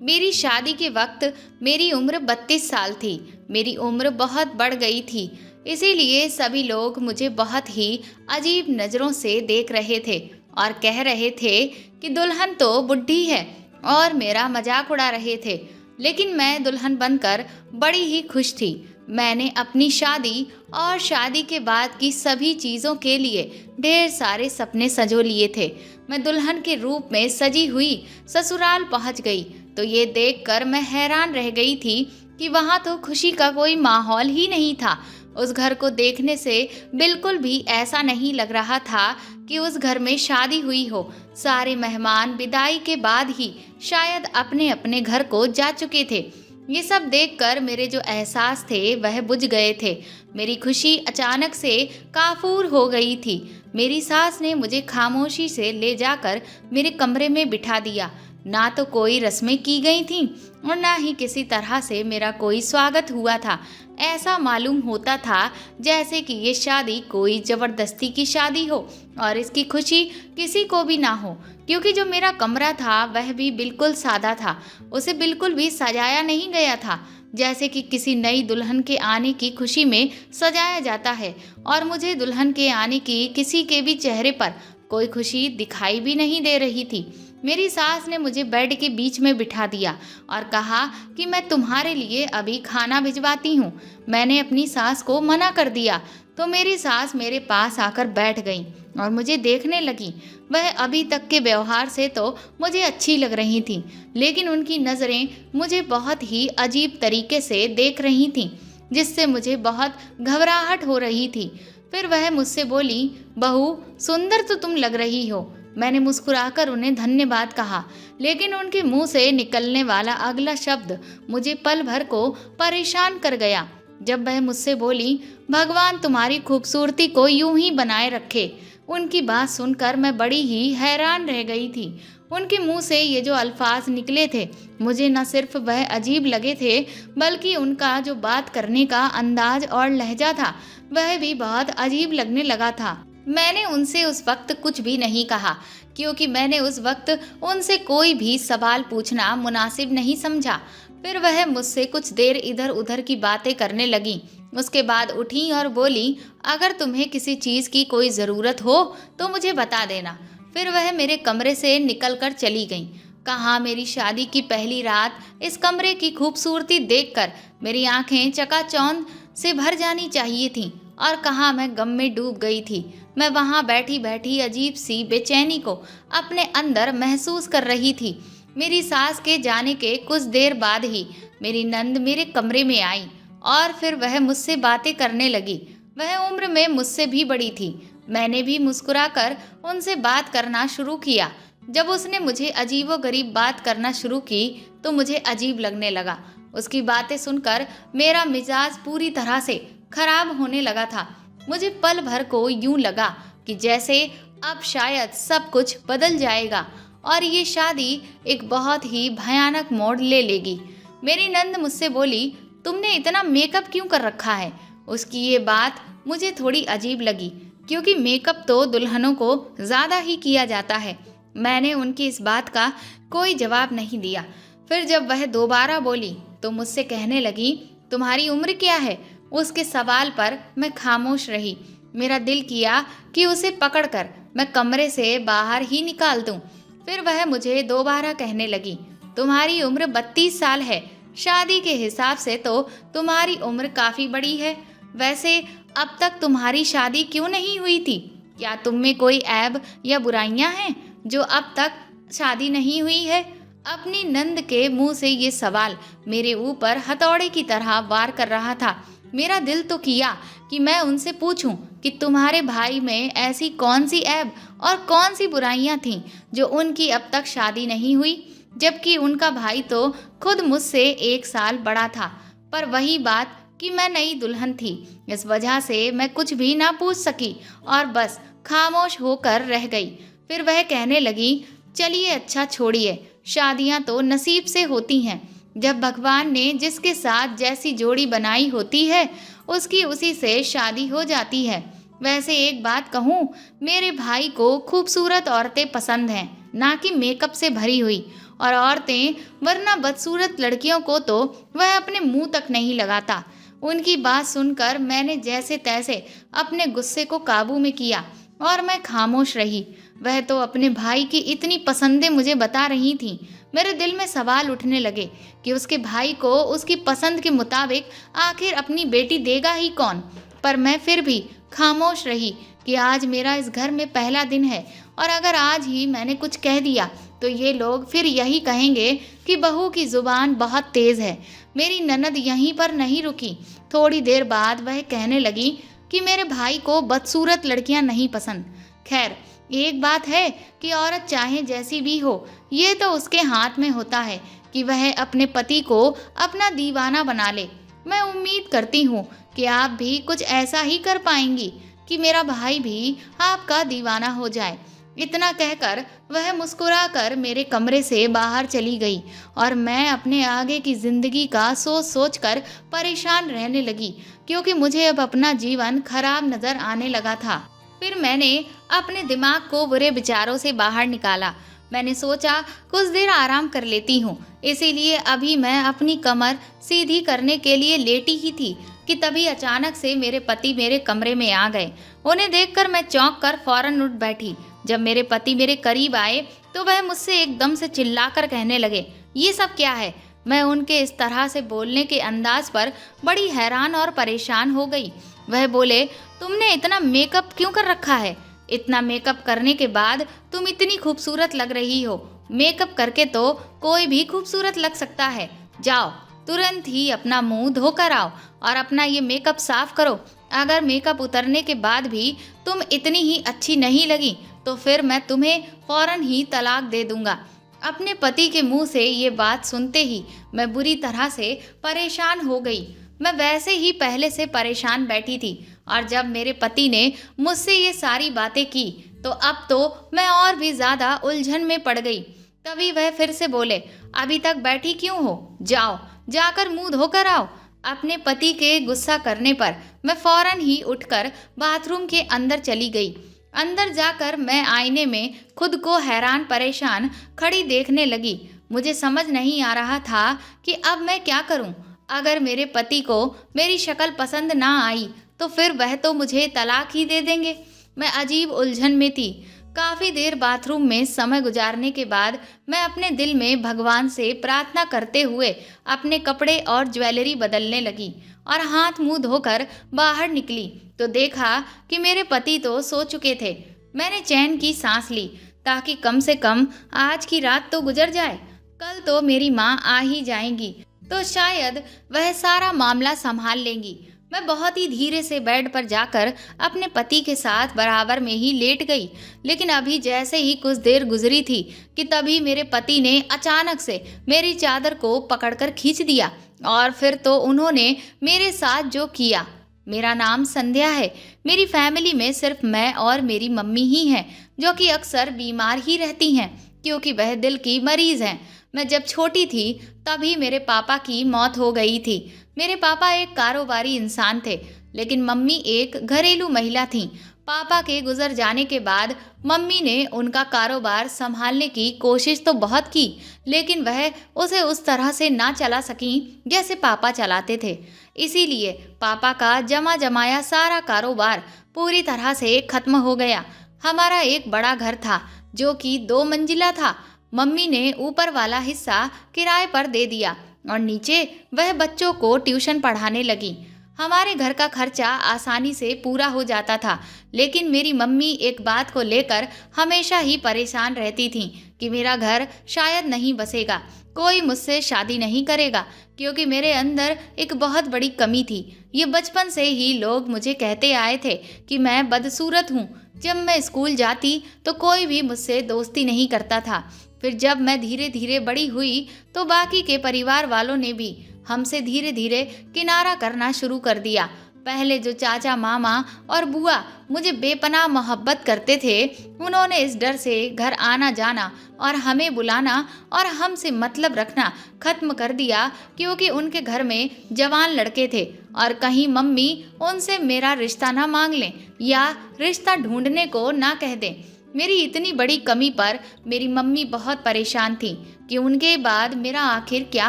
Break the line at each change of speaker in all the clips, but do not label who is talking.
मेरी शादी के वक्त मेरी उम्र 32 साल थी। मेरी उम्र बहुत बढ़ गई थी, इसीलिए सभी लोग मुझे बहुत ही अजीब नज़रों से देख रहे थे और कह रहे थे कि दुल्हन तो बुढ़ी है, और मेरा मजाक उड़ा रहे थे। लेकिन मैं दुल्हन बनकर बड़ी ही खुश थी। मैंने अपनी शादी और शादी के बाद की सभी चीज़ों के लिए ढेर सारे सपने संजो लिए थे। मैं दुल्हन के रूप में सजी हुई ससुराल पहुंच गई तो ये देखकर मैं हैरान रह गई थी कि वहाँ तो खुशी का कोई माहौल ही नहीं था। उस घर को देखने से बिल्कुल भी ऐसा नहीं लग रहा था कि उस घर में शादी हुई हो। सारे मेहमान विदाई के बाद ही शायद अपने अपने घर को जा चुके थे। ये सब देखकर मेरे जो एहसास थे वह बुझ गए थे। मेरी खुशी अचानक से काफूर हो गई थी। मेरी सास ने मुझे खामोशी से ले जाकर मेरे कमरे में बिठा दिया। ना तो कोई रस्में की गई थीं और ना ही किसी तरह से मेरा कोई स्वागत हुआ था। ऐसा मालूम होता था जैसे कि ये शादी कोई ज़बरदस्ती की शादी हो और इसकी खुशी किसी को भी ना हो, क्योंकि जो मेरा कमरा था वह भी बिल्कुल सादा था। उसे बिल्कुल भी सजाया नहीं गया था जैसे कि किसी नई दुल्हन के आने की खुशी में सजाया जाता है। और मुझे दुल्हन के आने की किसी के भी चेहरे पर कोई खुशी दिखाई भी नहीं दे रही थी। मेरी सास ने मुझे बेड के बीच में बिठा दिया और कहा कि मैं तुम्हारे लिए अभी खाना भिजवाती हूँ। मैंने अपनी सास को मना कर दिया तो मेरी सास मेरे पास आकर बैठ गई और मुझे देखने लगी। वह अभी तक के व्यवहार से तो मुझे अच्छी लग रही थी, लेकिन उनकी नज़रें मुझे बहुत ही अजीब तरीके से देख रही थीं, जिससे मुझे बहुत घबराहट हो रही थी। फिर वह मुझसे बोली, बहू सुंदर तो तुम लग रही हो। मैंने मुस्कुराकर उन्हें धन्यवाद कहा, लेकिन उनके मुंह से निकलने वाला अगला शब्द मुझे पल भर को परेशान कर गया। जब वह मुझसे बोली, भगवान तुम्हारी खूबसूरती को यूं ही बनाए रखे। उनकी बात सुनकर मैं बड़ी ही हैरान रह गई थी। उनके मुंह से ये जो अल्फाज निकले थे, मुझे न सिर्फ वह अजीब लगे थे, बल्कि उनका जो बात करने का अंदाज और लहजा था वह भी बहुत अजीब लगने लगा था। मैंने उनसे उस वक्त कुछ भी नहीं कहा, क्योंकि मैंने उस वक्त उनसे कोई भी सवाल पूछना मुनासिब नहीं समझा। फिर वह मुझसे कुछ देर इधर उधर की बातें करने लगी। उसके बाद उठी और बोली, अगर तुम्हें किसी चीज़ की कोई ज़रूरत हो तो मुझे बता देना। फिर वह मेरे कमरे से निकलकर चली गई। कहाँ मेरी शादी की पहली रात इस कमरे की खूबसूरती देखकर मेरी आंखें चकाचौंध से भर जानी चाहिए थीं, और कहाँ मैं गम में डूब गई थी। मैं वहाँ बैठी बैठी अजीब सी बेचैनी को अपने अंदर महसूस कर रही थी। मेरी सास के जाने के कुछ देर बाद ही मेरी नंद मेरे कमरे में आई और फिर वह मुझसे बातें करने लगी। वह उम्र में मुझसे भी बड़ी थी। मैंने भी मुस्कुराकर उनसे बात करना शुरू किया। जब उसने मुझे अजीबोगरीब बात करना शुरू की तो मुझे अजीब लगने लगा। उसकी बातें सुनकर मेरा मिजाज पूरी तरह से खराब होने लगा था। मुझे पल भर को यूं लगा कि जैसे अब शायद सब कुछ बदल जाएगा और ये शादी एक बहुत ही भयानक मोड़ ले लेगी। मेरी नंद मुझसे बोली, तुमने इतना मेकअप क्यों कर रखा है? उसकी ये बात मुझे थोड़ी अजीब लगी, क्योंकि मेकअप तो दुल्हनों को ज़्यादा ही किया जाता है। मैंने उनकी इस बात का कोई जवाब नहीं दिया। फिर जब वह दोबारा बोली तो मुझसे कहने लगी, तुम्हारी उम्र क्या है? उसके सवाल पर मैं खामोश रही। मेरा दिल किया कि उसे पकड़कर मैं कमरे से बाहर ही निकाल दूं। फिर वह मुझे दोबारा कहने लगी, तुम्हारी उम्र 32 साल है। शादी के हिसाब से तो तुम्हारी उम्र काफ़ी बड़ी है। वैसे अब तक तुम्हारी शादी क्यों नहीं हुई थी? क्या तुम में कोई ऐब या बुराइयां हैं जो अब तक शादी नहीं हुई है? अपनी नंद के मुंह से ये सवाल मेरे ऊपर हथौड़े की तरह वार कर रहा था। मेरा दिल तो किया कि मैं उनसे पूछूं कि तुम्हारे भाई में ऐसी कौन सी ऐब और कौन सी बुराइयां थीं जो उनकी अब तक शादी नहीं हुई, जबकि उनका भाई तो खुद मुझसे 1 साल बड़ा था। पर वही बात कि मैं नई दुल्हन थी, इस वजह से मैं कुछ भी ना पूछ सकी और बस खामोश होकर रह गई। फिर वह कहने लगी, चलिए अच्छा छोड़िए, शादियां तो नसीब से होती हैं। जब भगवान ने जिसके साथ जैसी जोड़ी बनाई होती है उसकी उसी से शादी हो जाती है। वैसे एक बात कहूँ, मेरे भाई को खूबसूरत औरतें पसंद हैं, ना कि मेकअप से भरी हुई। और औरतें वरना बदसूरत लड़कियों को तो वह अपने मुंह तक नहीं लगाता। उनकी बात सुनकर मैंने जैसे तैसे अपने गुस्से को काबू में किया और मैं खामोश रही। वह तो अपने भाई की इतनी पसंदें मुझे बता रही थीं। मेरे दिल में सवाल उठने लगे कि उसके भाई को उसकी पसंद के मुताबिक आखिर अपनी बेटी देगा ही कौन। पर मैं फिर भी खामोश रही कि आज मेरा इस घर में पहला दिन है और अगर आज ही मैंने कुछ कह दिया तो ये लोग फिर यही कहेंगे कि बहू की जुबान बहुत तेज है। मेरी ननद यहीं पर नहीं रुकी। थोड़ी देर बाद वह कहने लगी कि मेरे भाई को बदसूरत लड़कियां नहीं पसंद। खैर, एक बात है कि औरत चाहे जैसी भी हो, ये तो उसके हाथ में होता है कि वह अपने पति को अपना दीवाना बना ले। मैं उम्मीद करती हूँ कि आप भी कुछ ऐसा ही कर पाएंगी कि मेरा भाई भी आपका दीवाना हो जाए। इतना कहकर वह मुस्कुराकर मेरे कमरे से बाहर चली गई और मैं अपने आगे की जिंदगी का सोच सोच कर परेशान रहने लगी, क्योंकि मुझे अब अपना जीवन खराब नजर आने लगा था। फिर मैंने अपने दिमाग को बुरे विचारों से बाहर निकाला। मैंने सोचा कुछ देर आराम कर लेती हूँ, इसीलिए अभी मैं अपनी कमर सीधी करने के लिए लेटी ही थी कि तभी अचानक से मेरे पति मेरे कमरे में आ गए। उन्हें देखकर मैं चौंक कर फौरन उठ बैठी। जब मेरे पति मेरे करीब आए तो वह मुझसे एकदम से चिल्लाकर कहने लगे, ये सब क्या है? मैं उनके इस तरह से बोलने के अंदाज पर बड़ी हैरान और परेशान हो गई। वह बोले, तुमने इतना मेकअप क्यों कर रखा है? इतना मेकअप करने के बाद तुम इतनी खूबसूरत लग रही हो। मेकअप करके तो कोई भी खूबसूरत लग सकता है। जाओ तुरंत ही अपना मुंह धोकर आओ और अपना ये मेकअप साफ करो। अगर मेकअप उतरने के बाद भी तुम इतनी ही अच्छी नहीं लगी तो फिर मैं तुम्हें फौरन ही तलाक दे दूंगा। अपने पति के मुंह से ये बात सुनते ही मैं बुरी तरह से परेशान हो गई। मैं वैसे ही पहले से परेशान बैठी थी और जब मेरे पति ने मुझसे ये सारी बातें की तो अब तो मैं और भी ज़्यादा उलझन में पड़ गई। तभी वह फिर से बोले, अभी तक बैठी क्यों हो? जाओ जाकर मुंह धोकर आओ। अपने पति के गुस्सा करने पर मैं फौरन ही उठकर बाथरूम के अंदर चली गई। अंदर जाकर मैं आईने में खुद को हैरान परेशान खड़ी देखने लगी। मुझे समझ नहीं आ रहा था कि अब मैं क्या करूं। अगर मेरे पति को मेरी शक्ल पसंद ना आई तो फिर वह तो मुझे तलाक ही दे देंगे। मैं अजीब उलझन में थी। काफ़ी देर बाथरूम में समय गुजारने के बाद मैं अपने दिल में भगवान से प्रार्थना करते हुए अपने कपड़े और ज्वेलरी बदलने लगी और हाथ मुंह धोकर बाहर निकली तो देखा कि मेरे पति तो सो चुके थे। मैंने चैन की सांस ली ताकि कम से कम आज की रात तो गुजर जाए। कल तो मेरी माँ आ ही जाएंगी तो शायद वह सारा मामला संभाल लेंगी। मैं बहुत ही धीरे से बेड पर जाकर अपने पति के साथ बराबर में ही लेट गई। लेकिन अभी जैसे ही कुछ देर गुजरी थी कि तभी मेरे पति ने अचानक से मेरी चादर को पकड़कर खींच दिया और फिर तो उन्होंने मेरे साथ जो किया। मेरा नाम संध्या है। मेरी फैमिली में सिर्फ मैं और मेरी मम्मी ही हैं जो कि अक्सर बीमार ही रहती हैं क्योंकि वह दिल की मरीज़ हैं। मैं जब छोटी थी तभी मेरे पापा की मौत हो गई थी। मेरे पापा एक कारोबारी इंसान थे लेकिन मम्मी एक घरेलू महिला थीं। पापा के गुजर जाने के बाद मम्मी ने उनका कारोबार संभालने की कोशिश तो बहुत की लेकिन वह उसे उस तरह से ना चला सकी जैसे पापा चलाते थे। इसीलिए पापा का जमा जमाया सारा कारोबार पूरी तरह से खत्म हो गया। हमारा एक बड़ा घर था जो कि 2 मंजिला था। मम्मी ने ऊपर वाला हिस्सा किराए पर दे दिया और नीचे वह बच्चों को ट्यूशन पढ़ाने लगी। हमारे घर का खर्चा आसानी से पूरा हो जाता था लेकिन मेरी मम्मी एक बात को लेकर हमेशा ही परेशान रहती थी कि मेरा घर शायद नहीं बसेगा, कोई मुझसे शादी नहीं करेगा क्योंकि मेरे अंदर एक बहुत बड़ी कमी थी। ये बचपन से ही लोग मुझे कहते आए थे कि मैं बदसूरत हूँ। जब मैं स्कूल जाती तो कोई भी मुझसे दोस्ती नहीं करता था। फिर जब मैं धीरे धीरे बड़ी हुई तो बाकी के परिवार वालों ने भी हमसे धीरे धीरे किनारा करना शुरू कर दिया। पहले जो चाचा मामा और बुआ मुझे बेपनाह मोहब्बत करते थे उन्होंने इस डर से घर आना जाना और हमें बुलाना और हमसे मतलब रखना खत्म कर दिया क्योंकि उनके घर में जवान लड़के थे और कहीं मम्मी उनसे मेरा रिश्ता ना मांग लें या रिश्ता ढूंढने को ना कह दें। मेरी इतनी बड़ी कमी पर मेरी मम्मी बहुत परेशान थी कि उनके बाद मेरा आखिर क्या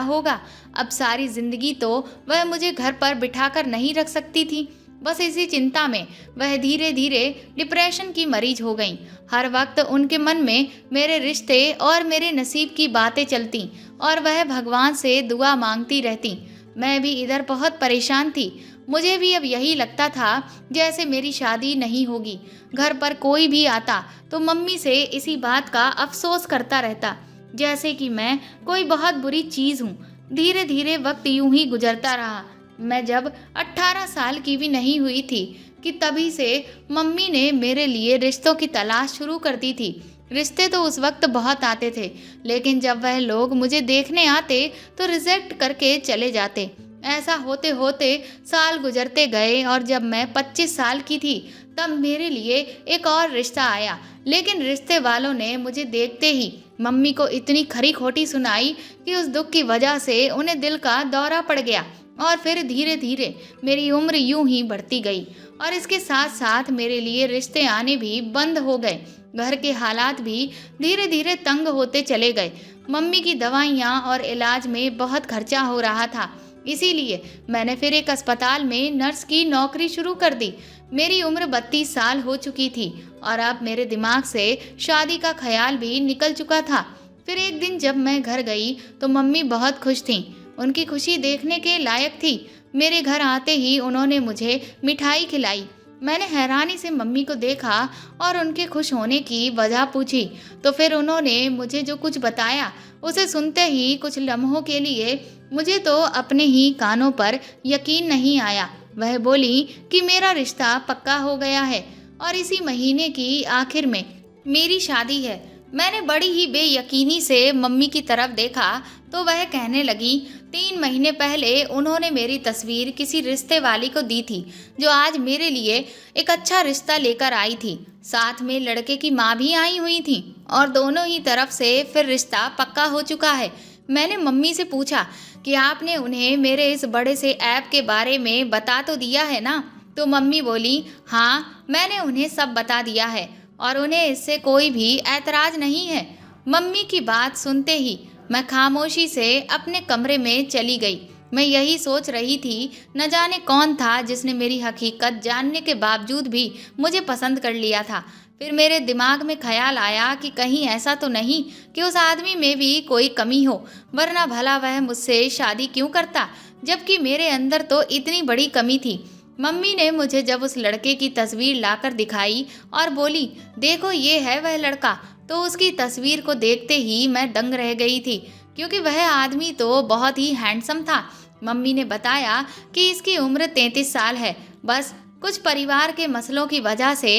होगा। अब सारी जिंदगी तो वह मुझे घर पर बिठाकर नहीं रख सकती थी। बस इसी चिंता में वह धीरे धीरे डिप्रेशन की मरीज हो गईं। हर वक्त उनके मन में मेरे रिश्ते और मेरे नसीब की बातें चलती और वह भगवान से दुआ मांगती रहती। मैं भी इधर बहुत परेशान थी। मुझे भी अब यही लगता था जैसे मेरी शादी नहीं होगी। घर पर कोई भी आता तो मम्मी से इसी बात का अफसोस करता रहता, जैसे कि मैं कोई बहुत बुरी चीज़ हूँ। धीरे धीरे वक्त यूं ही गुजरता रहा। मैं जब 18 साल की भी नहीं हुई थी कि तभी से मम्मी ने मेरे लिए रिश्तों की तलाश शुरू कर दी थी। रिश्ते तो उस वक्त बहुत आते थे, लेकिन जब वह लोग मुझे देखने आते तो रिजेक्ट करके चले जाते। ऐसा होते होते साल गुजरते गए और जब मैं 25 साल की थी तब मेरे लिए एक और रिश्ता आया। लेकिन रिश्ते वालों ने मुझे देखते ही मम्मी को इतनी खरी खोटी सुनाई कि उस दुख की वजह से उन्हें दिल का दौरा पड़ गया और फिर धीरे धीरे मेरी उम्र यूं ही बढ़ती गई और इसके साथ साथ मेरे लिए रिश्ते आने भी बंद हो गए। घर के हालात भी धीरे धीरे तंग होते चले गए। मम्मी की दवाइयाँ और इलाज में बहुत खर्चा हो रहा था, इसीलिए मैंने फिर एक अस्पताल में नर्स की नौकरी शुरू कर दी। मेरी उम्र 32 साल हो चुकी थी और अब मेरे दिमाग से शादी का ख्याल भी निकल चुका था। फिर एक दिन जब मैं घर गई तो मम्मी बहुत खुश थीं। उनकी खुशी देखने के लायक थी। मेरे घर आते ही उन्होंने मुझे मिठाई खिलाई। मैंने हैरानी से मम्मी को देखा और उनके खुश होने की वजह पूछी तो फिर उन्होंने मुझे जो कुछ बताया उसे सुनते ही कुछ लम्हों के लिए मुझे तो अपने ही कानों पर यकीन नहीं आया। वह बोली कि मेरा रिश्ता पक्का हो गया है और इसी महीने की आखिर में मेरी शादी है। मैंने बड़ी ही बेयकीनी से मम्मी की तरफ देखा तो वह कहने लगी, 3 महीने पहले उन्होंने मेरी तस्वीर किसी रिश्ते वाली को दी थी जो आज मेरे लिए एक अच्छा रिश्ता लेकर आई थी। साथ में लड़के की माँ भी आई हुई थी और दोनों ही तरफ से फिर रिश्ता पक्का हो चुका है। मैंने मम्मी से पूछा कि आपने उन्हें मेरे इस बड़े से ऐप के बारे में बता तो दिया है ना? तो मम्मी बोली, हाँ मैंने उन्हें सब बता दिया है और उन्हें इससे कोई भी ऐतराज नहीं है। मम्मी की बात सुनते ही मैं खामोशी से अपने कमरे में चली गई। मैं यही सोच रही थी, न जाने कौन था जिसने मेरी हकीकत जानने के बावजूद भी मुझे पसंद कर लिया था। फिर मेरे दिमाग में ख्याल आया कि कहीं ऐसा तो नहीं कि उस आदमी में भी कोई कमी हो, वरना भला वह मुझसे शादी क्यों करता, जबकि मेरे अंदर तो इतनी बड़ी कमी थी। मम्मी ने मुझे जब उस लड़के की तस्वीर लाकर दिखाई और बोली, देखो ये है वह लड़का, तो उसकी तस्वीर को देखते ही मैं दंग रह गई थी, क्योंकि वह आदमी तो बहुत ही हैंडसम था। मम्मी ने बताया कि इसकी उम्र 33 साल है, बस कुछ परिवार के मसलों की वजह से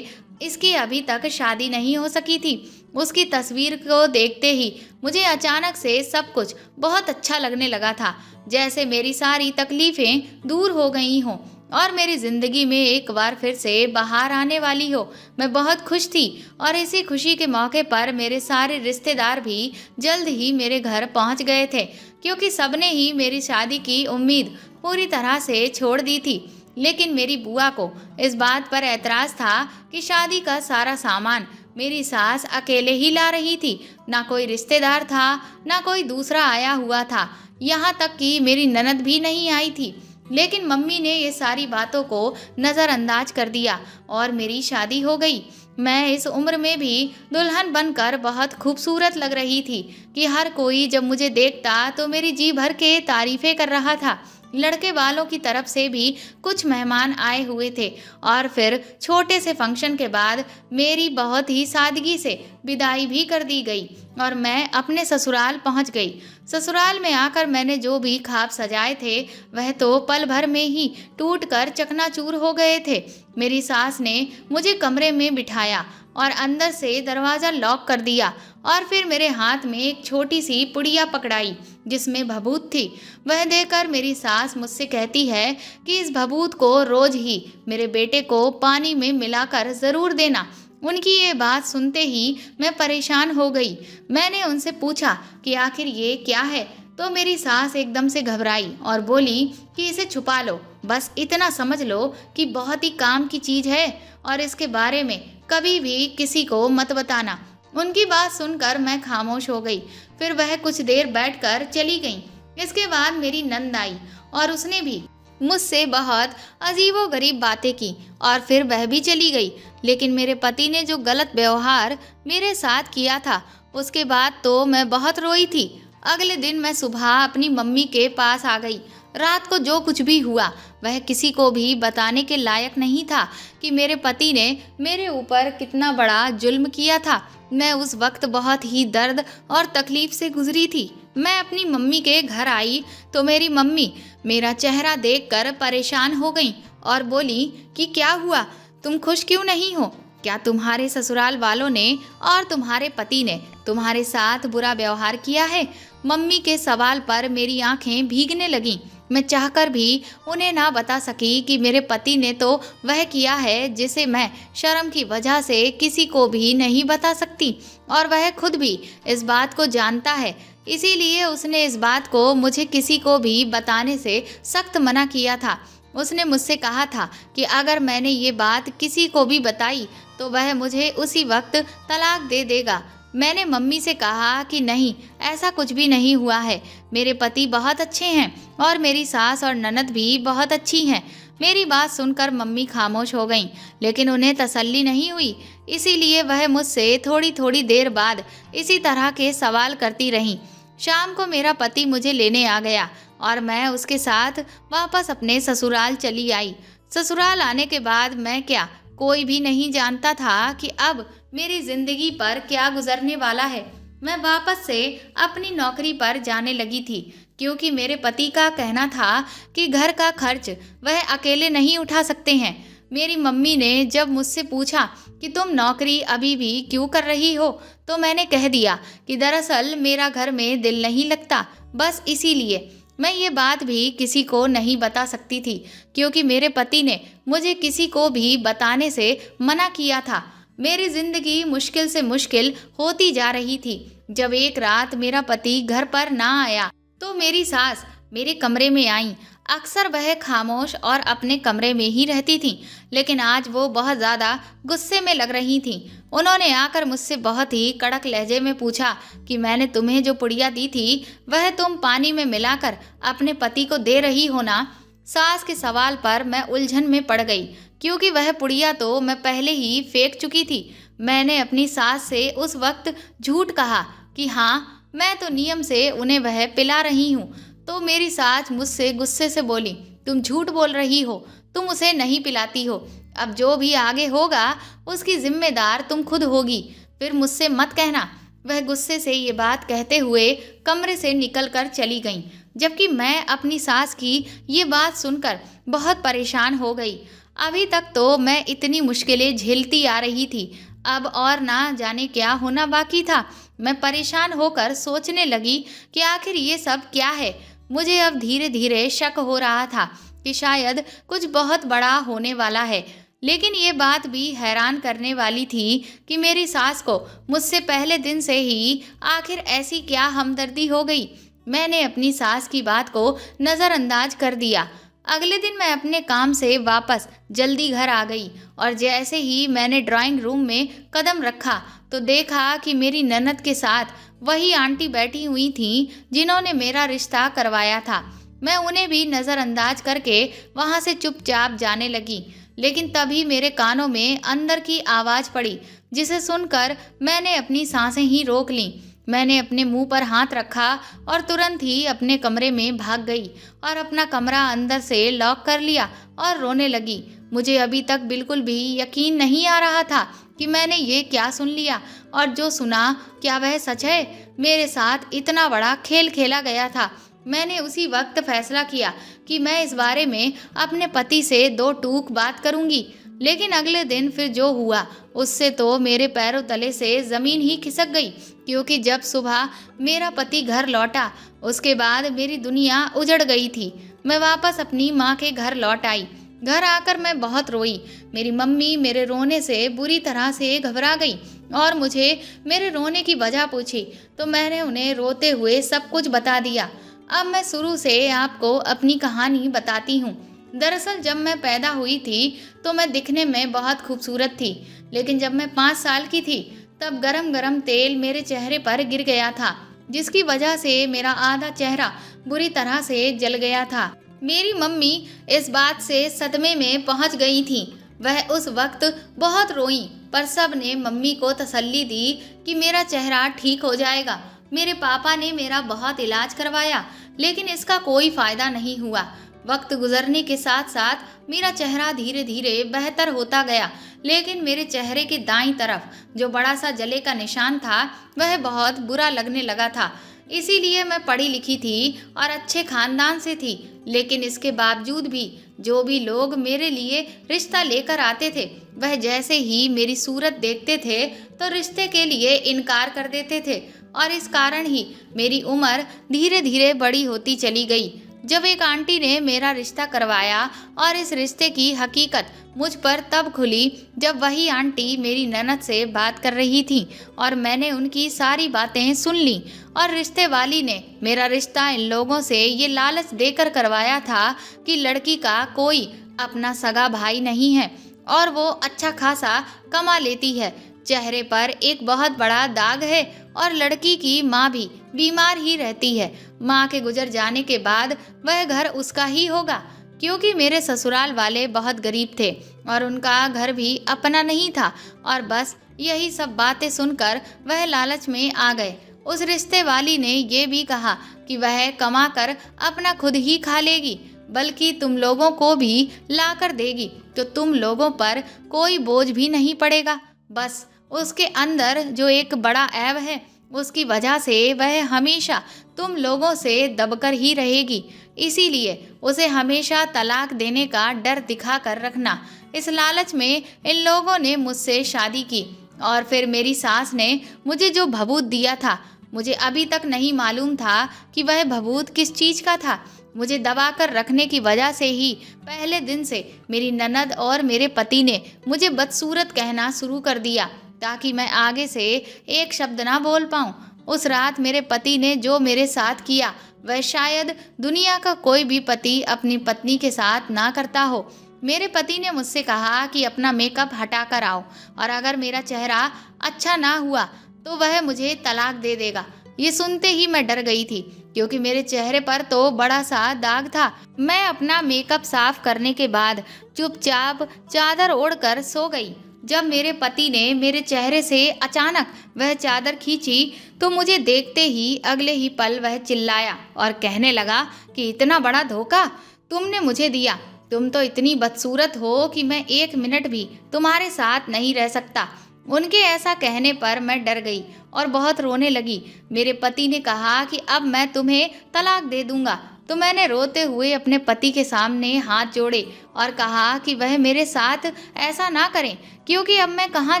इसकी अभी तक शादी नहीं हो सकी थी। उसकी तस्वीर को देखते ही मुझे अचानक से सब कुछ बहुत अच्छा लगने लगा था, जैसे मेरी सारी तकलीफ़ें दूर हो गई हों और मेरी ज़िंदगी में एक बार फिर से बाहर आने वाली हो। मैं बहुत खुश थी और इसी खुशी के मौके पर मेरे सारे रिश्तेदार भी जल्द ही मेरे घर पहुंच गए थे, क्योंकि सबने ही मेरी शादी की उम्मीद पूरी तरह से छोड़ दी थी। लेकिन मेरी बुआ को इस बात पर ऐतराज़ था कि शादी का सारा सामान मेरी सास अकेले ही ला रही थी। ना कोई रिश्तेदार था, ना कोई दूसरा आया हुआ था, यहाँ तक कि मेरी ननद भी नहीं आई थी। लेकिन मम्मी ने ये सारी बातों को नज़रअंदाज कर दिया और मेरी शादी हो गई। मैं इस उम्र में भी दुल्हन बनकर बहुत खूबसूरत लग रही थी कि हर कोई जब मुझे देखता तो मेरी जी भर के तारीफ़ें कर रहा था। लड़के वालों की तरफ से भी कुछ मेहमान आए हुए थे और फिर छोटे से फंक्शन के बाद मेरी बहुत ही सादगी से विदाई भी कर दी गई और मैं अपने ससुराल पहुंच गई। ससुराल में आकर मैंने जो भी ख्वाब सजाए थे वह तो पल भर में ही टूटकर चकनाचूर हो गए थे। मेरी सास ने मुझे कमरे में बिठाया और अंदर से दरवाज़ा लॉक कर दिया और फिर मेरे हाथ में एक छोटी सी पुड़िया पकड़ाई जिसमें भभूत थी। वह देखकर मेरी सास मुझसे कहती है कि इस भभूत को रोज ही मेरे बेटे को पानी में मिलाकर ज़रूर देना। उनकी ये बात सुनते ही मैं परेशान हो गई। मैंने उनसे पूछा कि आखिर ये क्या है, तो मेरी सास एकदम से घबराई और बोली कि इसे छुपा लो, बस इतना समझ लो कि बहुत ही काम की चीज़ है और इसके बारे में कभी भी किसी को मत बताना। उनकी बात सुनकर मैं खामोश हो गई। फिर वह कुछ देर बैठकर चली गई। इसके बाद मेरी नंद आई और उसने भी मुझसे बहुत अजीबोगरीब बातें की और फिर वह भी चली गई। लेकिन मेरे पति ने जो गलत व्यवहार मेरे साथ किया था, उसके बाद तो मैं बहुत रोई थी। अगले दिन मैं सुबह अपनी मम्मी के पास आ गई। रात को जो कुछ भी हुआ वह किसी को भी बताने के लायक नहीं था कि मेरे पति ने मेरे ऊपर कितना बड़ा जुल्म किया था। मैं उस वक्त बहुत ही दर्द और तकलीफ से गुजरी थी। मैं अपनी मम्मी के घर आई तो मेरी मम्मी मेरा चेहरा देखकर परेशान हो गई और बोली कि क्या हुआ, तुम खुश क्यों नहीं हो? क्या तुम्हारे ससुराल वालों ने और तुम्हारे पति ने तुम्हारे साथ बुरा व्यवहार किया है? मम्मी के सवाल पर मेरी आंखें भीगने लगीं। मैं चाहकर भी उन्हें ना बता सकी कि मेरे पति ने तो वह किया है जिसे मैं शर्म की वजह से किसी को भी नहीं बता सकती, और वह खुद भी इस बात को जानता है। इसीलिए उसने इस बात को मुझे किसी को भी बताने से सख्त मना किया था। उसने मुझसे कहा था कि अगर मैंने ये बात किसी को भी बताई तो वह मुझे उसी वक्त तलाक दे देगा। मैंने मम्मी से कहा कि नहीं, ऐसा कुछ भी नहीं हुआ है। मेरे पति बहुत अच्छे हैं और मेरी सास और ननद भी बहुत अच्छी हैं। मेरी बात सुनकर मम्मी खामोश हो गईं, लेकिन उन्हें तसल्ली नहीं हुई। इसीलिए वह मुझसे थोड़ी थोड़ी देर बाद इसी तरह के सवाल करती रहीं। शाम को मेरा पति मुझे लेने आ गया और मैं उसके साथ वापस अपने ससुराल चली आई। ससुराल आने के बाद मैं क्या, कोई भी नहीं जानता था कि अब मेरी जिंदगी पर क्या गुजरने वाला है। मैं वापस से अपनी नौकरी पर जाने लगी थी, क्योंकि मेरे पति का कहना था कि घर का खर्च वह अकेले नहीं उठा सकते हैं। मेरी मम्मी ने जब मुझसे पूछा कि तुम नौकरी अभी भी क्यों कर रही हो, तो मैंने कह दिया कि दरअसल मेरा घर में दिल नहीं लगता, बस इसीलिए। मैं ये बात भी किसी को नहीं बता सकती थी, क्योंकि मेरे पति ने मुझे किसी को भी बताने से मना किया था। मेरी जिंदगी मुश्किल से मुश्किल होती जा रही थी। जब एक रात मेरा पति घर पर ना आया तो मेरी सास मेरे कमरे में आई। अक्सर वह खामोश और अपने कमरे में ही रहती थी, लेकिन आज वो बहुत ज़्यादा गुस्से में लग रही थी। उन्होंने आकर मुझसे बहुत ही कड़क लहजे में पूछा कि मैंने तुम्हें जो पुड़िया दी थी वह तुम पानी में मिलाकर अपने पति को दे रही हो ना? सास के सवाल पर मैं उलझन में पड़ गई, क्योंकि वह पुड़िया तो मैं पहले ही फेंक चुकी थी। मैंने अपनी सास से उस वक्त झूठ कहा कि हाँ, मैं तो नियम से उन्हें वह पिला रही हूँ। तो मेरी सास मुझसे गुस्से से बोली, तुम झूठ बोल रही हो, तुम उसे नहीं पिलाती हो। अब जो भी आगे होगा उसकी जिम्मेदार तुम खुद होगी, फिर मुझसे मत कहना। वह गुस्से से ये बात कहते हुए कमरे से निकलकर चली गईं, जबकि मैं अपनी सास की ये बात सुनकर बहुत परेशान हो गई। अभी तक तो मैं इतनी मुश्किलें झेलती आ रही थी, अब और ना जाने क्या होना बाकी था। मैं परेशान होकर सोचने लगी कि आखिर ये सब क्या है। मुझे अब धीरे धीरे शक हो रहा था कि शायद कुछ बहुत बड़ा होने वाला है। लेकिन ये बात भी हैरान करने वाली थी कि मेरी सास को मुझसे पहले दिन से ही आखिर ऐसी क्या हमदर्दी हो गई। मैंने अपनी सास की बात को नज़रअंदाज कर दिया। अगले दिन मैं अपने काम से वापस जल्दी घर आ गई और जैसे ही मैंने ड्राइंग रूम में कदम रखा तो देखा कि मेरी ननद के साथ वही आंटी बैठी हुई थीं जिन्होंने मेरा रिश्ता करवाया था। मैं उन्हें भी नज़रअंदाज करके वहाँ से चुपचाप जाने लगी, लेकिन तभी मेरे कानों में अंदर की आवाज़ पड़ी, जिसे सुनकर मैंने अपनी सांसें ही रोक लीं। मैंने अपने मुंह पर हाथ रखा और तुरंत ही अपने कमरे में भाग गई और अपना कमरा अंदर से लॉक कर लिया और रोने लगी। मुझे अभी तक बिल्कुल भी यकीन नहीं आ रहा था कि मैंने ये क्या सुन लिया, और जो सुना क्या वह सच है? मेरे साथ इतना बड़ा खेल खेला गया था। मैंने उसी वक्त फैसला किया कि मैं इस बारे में अपने पति से दो टूक बात करूंगी। लेकिन अगले दिन फिर जो हुआ उससे तो मेरे पैरों तले से ज़मीन ही खिसक गई, क्योंकि जब सुबह मेरा पति घर लौटा उसके बाद मेरी दुनिया उजड़ गई थी। मैं वापस अपनी माँ के घर लौट आई। घर आकर मैं बहुत रोई। मेरी मम्मी मेरे रोने से बुरी तरह से घबरा गई और मुझे मेरे रोने की वजह पूछी, तो मैंने उन्हें रोते हुए सब कुछ बता दिया। अब मैं शुरू से आपको अपनी कहानी बताती हूँ। दरअसल जब मैं पैदा हुई थी तो मैं दिखने में बहुत खूबसूरत थी, लेकिन जब मैं 5 साल की थी तब गरम गरम तेल मेरे चेहरे पर गिर गया था, जिसकी वजह से मेरा आधा चेहरा बुरी तरह से जल गया था। मेरी मम्मी इस बात से सदमे में पहुंच गई थी। वह उस वक्त बहुत रोई, पर सब ने मम्मी को तसल्ली दी कि मेरा चेहरा ठीक हो जाएगा। मेरे पापा ने मेरा बहुत इलाज करवाया, लेकिन इसका कोई फायदा नहीं हुआ। वक्त गुजरने के साथ साथ मेरा चेहरा धीरे धीरे बेहतर होता गया, लेकिन मेरे चेहरे के दाईं तरफ जो बड़ा सा जले का निशान था वह बहुत बुरा लगने लगा था। इसीलिए मैं पढ़ी लिखी थी और अच्छे खानदान से थी, लेकिन इसके बावजूद भी जो भी लोग मेरे लिए रिश्ता लेकर आते थे वह जैसे ही मेरी सूरत देखते थे तो रिश्ते के लिए इनकार कर देते थे, और इस कारण ही मेरी उम्र धीरे धीरे बड़ी होती चली गई। जब एक आंटी ने मेरा रिश्ता करवाया और इस रिश्ते की हकीकत मुझ पर तब खुली जब वही आंटी मेरी ननद से बात कर रही थी और मैंने उनकी सारी बातें सुन ली। और रिश्ते वाली ने मेरा रिश्ता इन लोगों से ये लालच देकर करवाया था कि लड़की का कोई अपना सगा भाई नहीं है और वो अच्छा खासा कमा लेती है, चेहरे पर एक बहुत बड़ा दाग है और लड़की की माँ भी बीमार ही रहती है। माँ के गुजर जाने के बाद वह घर उसका ही होगा, क्योंकि मेरे ससुराल वाले बहुत गरीब थे और उनका घर भी अपना नहीं था। और बस यही सब बातें सुनकर वह लालच में आ गए। उस रिश्ते वाली ने ये भी कहा कि वह कमा कर अपना खुद ही खा लेगी, बल्कि तुम लोगों को भी ला कर देगी, तो तुम लोगों पर कोई बोझ भी नहीं पड़ेगा। बस उसके अंदर जो एक बड़ा ऐब है उसकी वजह से वह हमेशा तुम लोगों से दबकर ही रहेगी, इसीलिए उसे हमेशा तलाक देने का डर दिखा कर रखना। इस लालच में इन लोगों ने मुझसे शादी की और फिर मेरी सास ने मुझे जो भभूत दिया था, मुझे अभी तक नहीं मालूम था कि वह भभूत किस चीज़ का था। मुझे दबा कर रखने की वजह से ही पहले दिन से मेरी ननद और मेरे पति ने मुझे बदसूरत कहना शुरू कर दिया, ताकि मैं आगे से एक शब्द ना बोल पाऊँ। उस रात मेरे पति ने जो मेरे साथ किया वह शायद दुनिया का कोई भी पति अपनी पत्नी के साथ ना करता हो। मेरे पति ने मुझसे कहा कि अपना मेकअप हटा कर आओ, और अगर मेरा चेहरा अच्छा ना हुआ तो वह मुझे तलाक दे देगा। ये सुनते ही मैं डर गई थी, क्योंकि मेरे चेहरे पर तो बड़ा सा दाग था। मैं अपना मेकअप साफ करने के बाद चुपचाप चादर ओढ़कर सो गई। जब मेरे पति ने मेरे चेहरे से अचानक वह चादर खींची तो मुझे देखते ही अगले ही पल वह चिल्लाया और कहने लगा कि इतना बड़ा धोखा तुमने मुझे दिया। तुम तो इतनी बदसूरत हो कि मैं 1 मिनट भी तुम्हारे साथ नहीं रह सकता। उनके ऐसा कहने पर मैं डर गई और बहुत रोने लगी। मेरे पति ने कहा कि अब मैं तुम्हें तलाक दे दूंगा, तो मैंने रोते हुए अपने पति के सामने हाथ जोड़े और कहा कि वह मेरे साथ ऐसा ना करें, क्योंकि अब मैं कहाँ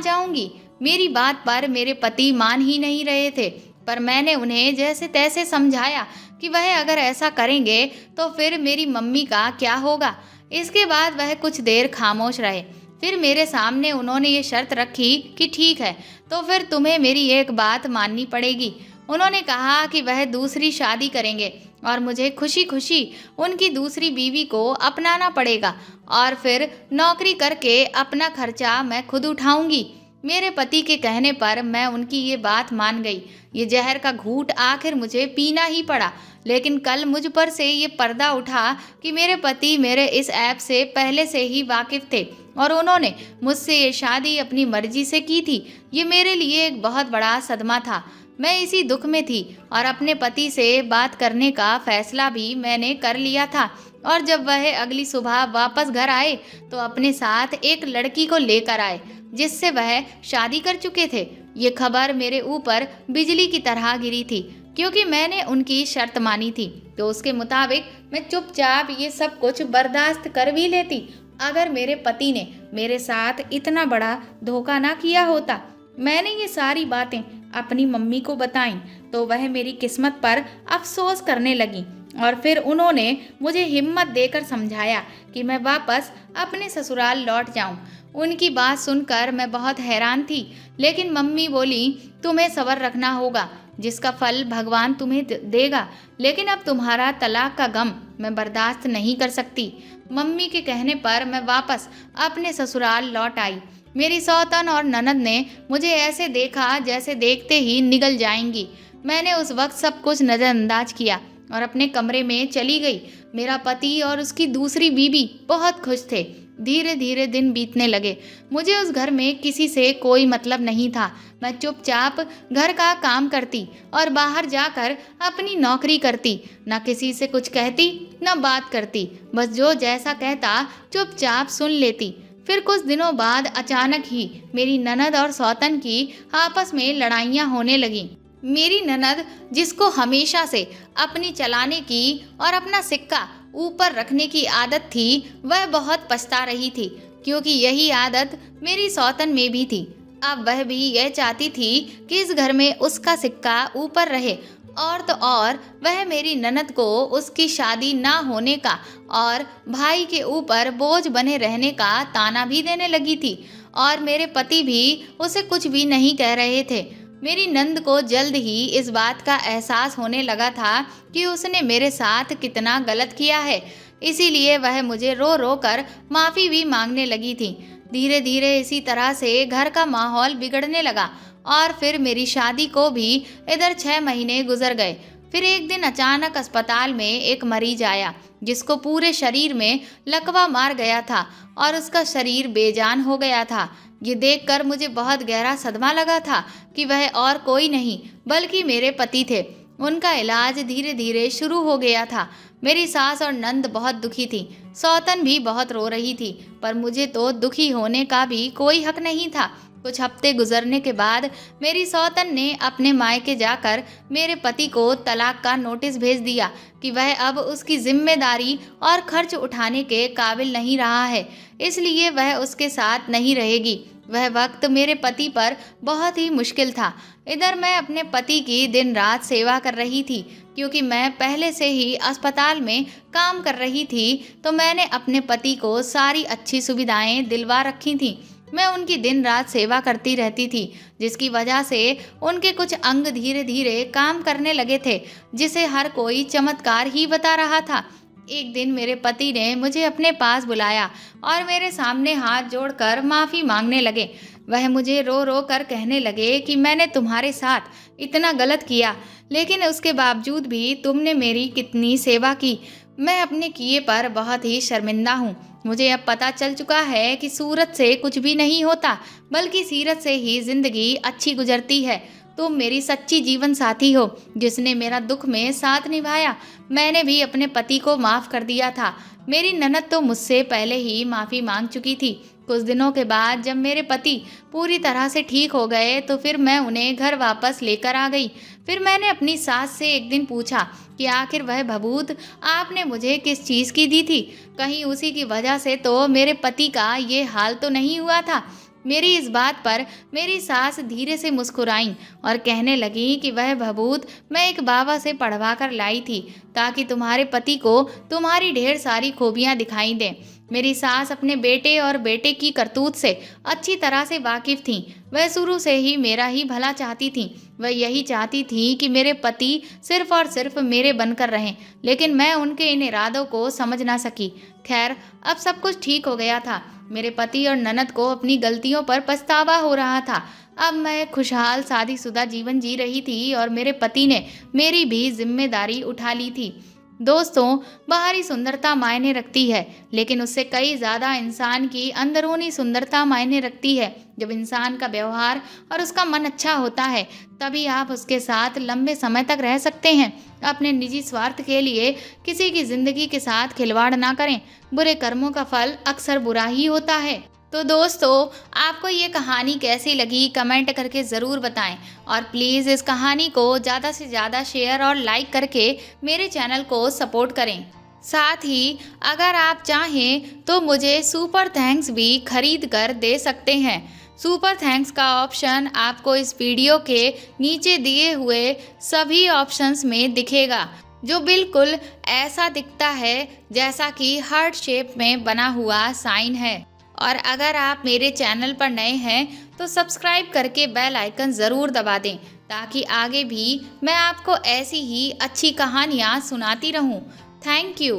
जाऊंगी। मेरी बात पर मेरे पति मान ही नहीं रहे थे, पर मैंने उन्हें जैसे तैसे समझाया कि वह अगर ऐसा करेंगे तो फिर मेरी मम्मी का क्या होगा। इसके बाद वह कुछ देर खामोश रहे। फिर मेरे सामने उन्होंने ये शर्त रखी कि ठीक है, तो फिर तुम्हें मेरी एक बात माननी पड़ेगी। उन्होंने कहा कि वह दूसरी शादी करेंगे और मुझे खुशी खुशी उनकी दूसरी बीवी को अपनाना पड़ेगा, और फिर नौकरी करके अपना खर्चा मैं खुद उठाऊंगी। मेरे पति के कहने पर मैं उनकी ये बात मान गई। ये जहर का घूंट आखिर मुझे पीना ही पड़ा। लेकिन कल मुझ पर से ये पर्दा उठा कि मेरे पति मेरे इस ऐप से पहले से ही वाकिफ थे और उन्होंने मुझसे ये शादी अपनी मर्जी से की थी। ये मेरे लिए एक बहुत बड़ा सदमा था। मैं इसी दुख में थी और अपने पति से बात करने का फैसला भी मैंने कर लिया था। और जब वह अगली सुबह वापस घर आए तो अपने साथ एक लड़की को लेकर आए जिससे वह शादी कर चुके थे। ये खबर मेरे ऊपर बिजली की तरह गिरी थी, क्योंकि मैंने उनकी शर्त मानी थी, तो उसके मुताबिक मैं चुपचाप ये सब कुछ बर्दाश्त कर भी लेती। अगर मेरे पति ने मेरे साथ इतना बड़ा धोखा ना किया होता, मैंने ये सारी बातें अपनी मम्मी को बताईं, तो वह मेरी किस्मत पर अफसोस करने लगी। और फिर उन्होंने मुझे हिम्मत देकर समझाया कि मैं वापस अपने ससुराल लौट जाऊं। उनकी बात सुनकर मैं बहुत हैरान थी, लेकिन मम्मी बोली, तुम्हें सब्र रखना होगा, जिसका फल भगवान तुम्हें देगा। लेकिन अब तुम्हारा तलाक का गम मैं बर्दाश्त नहीं कर सकती। मम्मी के कहने पर मैं वापस अपने ससुराल लौट आई। मेरी सौतन और ननद ने मुझे ऐसे देखा जैसे देखते ही निगल जाएंगी। मैंने उस वक्त सब कुछ नज़रअंदाज किया और अपने कमरे में चली गई। मेरा पति और उसकी दूसरी बीवी बहुत खुश थे। धीरे धीरे दिन बीतने लगे। मुझे उस घर में किसी से कोई मतलब नहीं था। मैं चुपचाप घर का काम करती और बाहर जाकर अपनी नौकरी करती। न किसी से कुछ कहती न बात करती, बस जो जैसा कहता चुपचाप सुन लेती। फिर कुछ दिनों बाद अचानक ही मेरी ननद और सौतन की आपस में लड़ाइयाँ होने लगीं। मेरी ननद, जिसको हमेशा से अपनी चलाने की और अपना सिक्का ऊपर रखने की आदत थी, वह बहुत पछता रही थी, क्योंकि यही आदत मेरी सौतन में भी थी। अब वह भी यह चाहती थी कि इस घर में उसका सिक्का ऊपर रहे, और तो और वह मेरी ननद को उसकी शादी ना होने का और भाई के ऊपर बोझ बने रहने का ताना भी देने लगी थी। और मेरे पति भी उसे कुछ भी नहीं कह रहे थे। मेरी नंद को जल्द ही इस बात का एहसास होने लगा था कि उसने मेरे साथ कितना गलत किया है। इसीलिए वह मुझे रो रो कर माफ़ी भी मांगने लगी थी। धीरे धीरे इसी तरह से घर का माहौल बिगड़ने लगा और फिर मेरी शादी को भी इधर 6 महीने गुजर गए। फिर एक दिन अचानक अस्पताल में एक मरीज आया, जिसको पूरे शरीर में लकवा मार गया था और उसका शरीर बेजान हो गया था। ये देखकर मुझे बहुत गहरा सदमा लगा था कि वह और कोई नहीं बल्कि मेरे पति थे। उनका इलाज धीरे धीरे शुरू हो गया था। मेरी सास और नंद बहुत दुखी थी। सौतन भी बहुत रो रही थी, पर मुझे तो दुखी होने का भी कोई हक नहीं था। कुछ हफ्ते गुजरने के बाद मेरी सौतन ने अपने मायके जाकर मेरे पति को तलाक का नोटिस भेज दिया कि वह अब उसकी जिम्मेदारी और खर्च उठाने के काबिल नहीं रहा है, इसलिए वह उसके साथ नहीं रहेगी। वह वक्त मेरे पति पर बहुत ही मुश्किल था। इधर मैं अपने पति की दिन रात सेवा कर रही थी, क्योंकि मैं पहले से ही अस्पताल में काम कर रही थी, तो मैंने अपने पति को सारी अच्छी सुविधाएं दिलवा रखी थीं। मैं उनकी दिन रात सेवा करती रहती थी, जिसकी वजह से उनके कुछ अंग धीरे धीरे काम करने लगे थे, जिसे हर कोई चमत्कार ही बता रहा था। एक दिन मेरे पति ने मुझे अपने पास बुलाया और मेरे सामने हाथ जोड़कर माफ़ी मांगने लगे। वह मुझे रो रो कर कहने लगे कि मैंने तुम्हारे साथ इतना गलत किया, लेकिन उसके बावजूद भी तुमने मेरी कितनी सेवा की। मैं अपने किए पर बहुत ही शर्मिंदा हूँ। मुझे अब पता चल चुका है कि सूरत से कुछ भी नहीं होता, बल्कि सीरत से ही जिंदगी अच्छी गुजरती है। तुम मेरी सच्ची जीवन साथी हो, जिसने मेरा दुख में साथ निभाया। मैंने भी अपने पति को माफ़ कर दिया था। मेरी ननद तो मुझसे पहले ही माफ़ी मांग चुकी थी। कुछ दिनों के बाद जब मेरे पति पूरी तरह से ठीक हो गए, तो फिर मैं उन्हें घर वापस लेकर आ गई। फिर मैंने अपनी सास से एक दिन पूछा कि आखिर वह भभूत आपने मुझे किस चीज़ की दी थी? कहीं उसी की वजह से तो मेरे पति का ये हाल तो नहीं हुआ था। मेरी इस बात पर मेरी सास धीरे से मुस्कुराईं और कहने लगी कि वह भभूत मैं एक बाबा से पढ़वा कर लाई थी, ताकि तुम्हारे पति को तुम्हारी ढेर सारी खूबियाँ दिखाई दें। मेरी सास अपने बेटे और बेटे की करतूत से अच्छी तरह से वाकिफ़ थीं। वह शुरू से ही मेरा ही भला चाहती थीं। वह यही चाहती थीं कि मेरे पति सिर्फ और सिर्फ मेरे बनकर रहें, लेकिन मैं उनके इन इरादों को समझ ना सकी। खैर, अब सब कुछ ठीक हो गया था। मेरे पति और ननद को अपनी गलतियों पर पछतावा हो रहा था। अब मैं खुशहाल शादीशुदा जीवन जी रही थी और मेरे पति ने मेरी भी जिम्मेदारी उठा ली थी। दोस्तों, बाहरी सुंदरता मायने रखती है, लेकिन उससे कई ज़्यादा इंसान की अंदरूनी सुंदरता मायने रखती है। जब इंसान का व्यवहार और उसका मन अच्छा होता है, तभी आप उसके साथ लंबे समय तक रह सकते हैं। अपने निजी स्वार्थ के लिए किसी की ज़िंदगी के साथ खिलवाड़ ना करें। बुरे कर्मों का फल अक्सर बुरा ही होता है। तो दोस्तों, आपको ये कहानी कैसी लगी कमेंट करके ज़रूर बताएं, और प्लीज़ इस कहानी को ज़्यादा से ज़्यादा शेयर और लाइक करके मेरे चैनल को सपोर्ट करें। साथ ही अगर आप चाहें तो मुझे सुपर थैंक्स भी खरीद कर दे सकते हैं। सुपर थैंक्स का ऑप्शन आपको इस वीडियो के नीचे दिए हुए सभी ऑप्शंस में दिखेगा, जो बिल्कुल ऐसा दिखता है जैसा कि हार्ट शेप में बना हुआ साइन है। और अगर आप मेरे चैनल पर नए हैं तो सब्सक्राइब करके बेल आइकन ज़रूर दबा दें, ताकि आगे भी मैं आपको ऐसी ही अच्छी कहानियाँ सुनाती रहूं। Thank you.